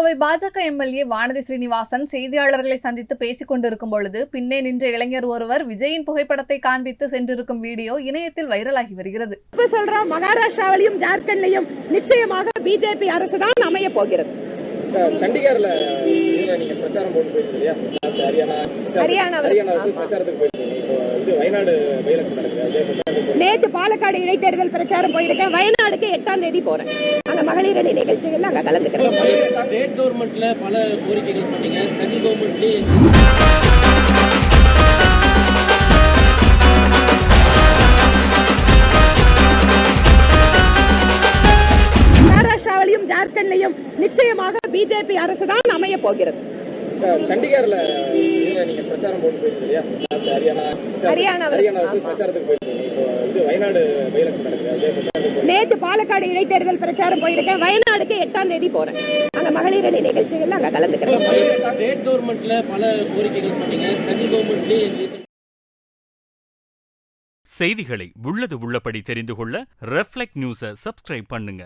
கோவை பாஜக எம்எல்ஏ வானதி ஸ்ரீனிவாசன் செய்தியாளர்களை சந்தித்து பேசிக் கொண்டிருக்கும் பொழுது பின்னே நின்ற இளைஞர் ஒருவர் விஜயின் புகைப்படத்தை காண்பித்து சென்றிருக்கும் வீடியோ இணையத்தில் வைரலாகி வருகிறது. மகாராஷ்டிராவிலும் ஜார்க்கண்ட்லயும் நிச்சயமாக பிஜேபி அரசு தான் அமைய போகிறது. சண்டிகர்ல நீங்க பிரச்சாரம் போட்டு போயிருக்கீங்க இல்லையா? ஹரியானாவுக்கு பிரச்சாரத்துக்கு போயிருக்கீங்க. இப்போ இது வயநாடு பை-எலெக்ஷன் நடக்குது. நேற்று பாலக்காடு இடைத்தேர்தல் பிரச்சாரம் போயிருக்கேன். வயநாடுக்கு 8ஆம் தேதி போறேன். அந்த மகளிர் அணி நிகழ்ச்சிகள் அங்க கலந்துக்கிறேன். ஸ்டேட் கவர்மெண்ட்ல பல கோரிக்கைகள் சொன்னீங்க. சென்ட்ரல் கவர்மெண்ட்லயே ஜார்க்கண்ட்லயும் நிச்சயமாக பிஜேபி அரசு தான் அமைய போகிறது. சண்டிகர்ல நீங்க பிரச்சாரம் போட்டு போயிருக்கீங்க இல்லையா? ஹரியானாவுக்கு பிரச்சாரத்துக்கு போயிருக்கீங்க. இப்போ இது வயநாடு பை-எலெக்ஷன் நடக்குது. நேற்று பாலக்காடு இடைத்தேர்தல் பிரச்சாரம் போயிருக்கேன். வயநாடுக்கு 8ஆம் தேதி போறேன். அந்த மகளிர் அணி நிகழ்ச்சிகள் அங்க கலந்துக்கிறேன். ஸ்டேட் கவர்மெண்ட்ல பல கோரிக்கைகள் சொன்னீங்க. சென்ட்ரல் கவர்மெண்ட்லயே செய்திகளை உள்ளது உள்ளபடி தெரிந்து கொள்ள ரெஃப்ளெக்ட் நியூஸை சப்ஸ்கிரைப் பண்ணுங்க.